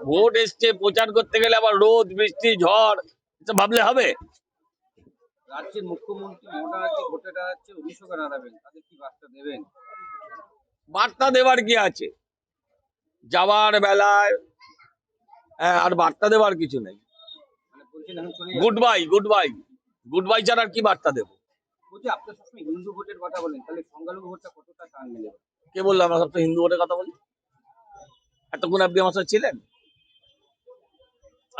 Vote এসছে, প্রচার করতে গেলে আবার রোদ বৃষ্টি ঝড় ভাবলে হবে? রাজ্যের মুখ্যমন্ত্রী মমতা ব্যানার্জি ভোটে দাঁড়াচ্ছে, অভিষেকে দাঁড়াবেন, তাদের কি বার্তা দেবেন? বার্তা দেওয়ার কি আছে? যাওয়ার বেলায় আর বার্তা দেওয়ার কিছু নেই। মানে বলছেন এখন চলে good bye, good bye, good bye ছাড়া আর কি বার্তা দেবো? বলছি আপনি সবসময় হিন্দু ভোটের কথা বলেন, তাহলে সংখ্যালঘু ভোটটা কতটা টান মিলে? কে বললো আমরা সবসময় হিন্দু ভোটের কথা বলি? এতক্ষণ আপনি আমার সাথে ছিলেন?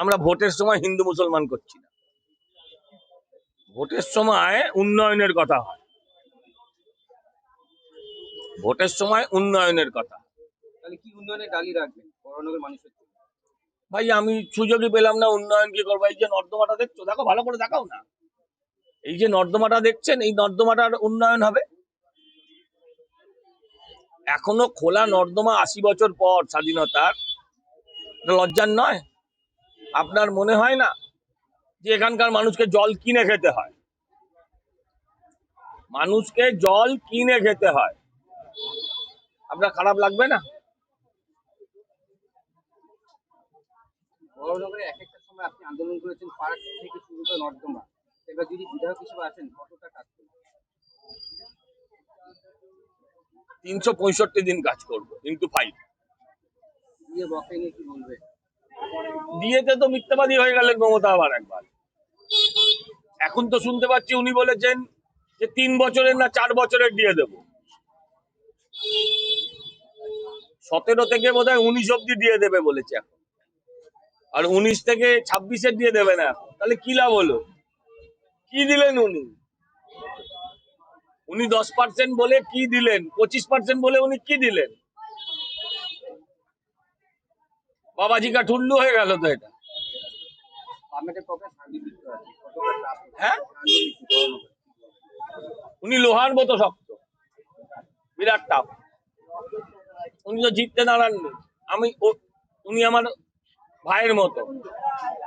আমরা ভোটের সময় হিন্দু মুসলমান করছি না, ভোটের সময় উন্নয়নের কথা হয়, ভোটের সময় উন্নয়নের কথা। তাহলে কি উন্নয়নের ডালি রাখবেন বড়নগরের মানুষের জন্য? ভাই আমি সুযোগই পেলাম না, উন্নয়ন কি করবো? এই যে নর্দমাটা দেখছো, দেখো ভালো করে দেখাও না। এই যে নর্দমাটা দেখছেন, এই নর্দমাটার উন্নয়ন হবে? এখনো খোলা নর্দমা ৮০ বছর পর স্বাধীনতার, লজ্জার নয়? আপনার মনে হয় না যে এখানকার মানুষকে জল কিনে খেতে হয়? মানুষকে জল কিনে খেতে হয়, আপনার খারাপ লাগবে না? বড়নগরে এক একটা সময় আপনি আন্দোলন করেছেন, পার্ক থেকে শুরু করে নর্দমা। এবার যদি বিধায়ক হিসেবে আসেন, কতটা কাজ করবেন? ৩৬৫ দিন কাজ করবো, কিন্তু 5 দিয়ে বকে নিয়ে কি বলবেন? দিয়েতে তো মিথ্যাবাদী হয়ে গেলেন মমতা আবার একবার। এখন তো শুনতে পাচ্ছি উনি বলেছেন যে 3 বছরের না 4 বছরের দিয়ে দেব। 17 থেকে বোধহয় 19 অব্দি দিয়ে দেবে বলেছে এখন, আর 19 থেকে 26-এর দিয়ে দেবে না এখন। তাহলে কি লাভ হলো? কি দিলেন উনি? উনি 10% বলে কি দিলেন? 25% বলে উনি কি দিলেন? বাবাজি কা ঠুল্লু হয়ে গেল তো এটা। পার্লামেন্টের পক্ষে শান্তিযুক্ত আছে, কতটা চাপ? হ্যাঁ, বড়নগরে উনি লোহার মতো শক্ত, বিরাট টাফ। উনি তো জিততে দাঁড়াননি। উনি আমার ভাইয়ের মতো,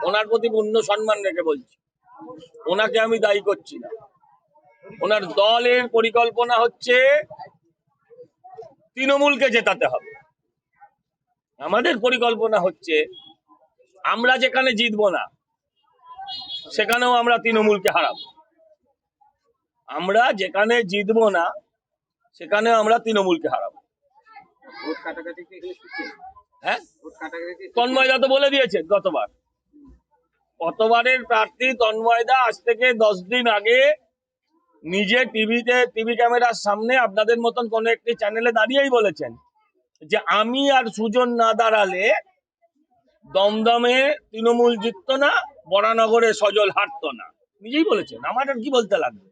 ওনার প্রতি পূর্ণ সম্মান রেখে বলছি, ওনাকে আমি দায়ী করছি না। ওনার দলের পরিকল্পনা হচ্ছে তৃণমূলকে জেতাতে হবে। আমাদের পরিকল্পনা হচ্ছে আমরা যেখানে জিতবো না সেখানেও আমরা তৃণমূলকে হারাবো। আমরা যেখানে জিতবো না সেখানেও আমরা তৃণমূলকে হারাবো। ভোট কাটাকাটি কি এখানে শিখে? হ্যাঁ, ভোট কাটাকাটি তন্ময়দা তো বলে দিয়েছেন গতবারের প্রার্থী তন্ময়দা আজ থেকে 10 দিন আগে নিজে টিভি ক্যামেরার সামনে আপনাদের মতন কোন একটি চ্যানেলে দাঁড়িয়েই বলেছেন যে আমি আর সুজন না দাঁড়ালে দমদমে তৃণমূল জিততো না, বরানগরে সজল হারতো না। নিজেই বলেছেন, আমার আর কি বলতে লাগবে?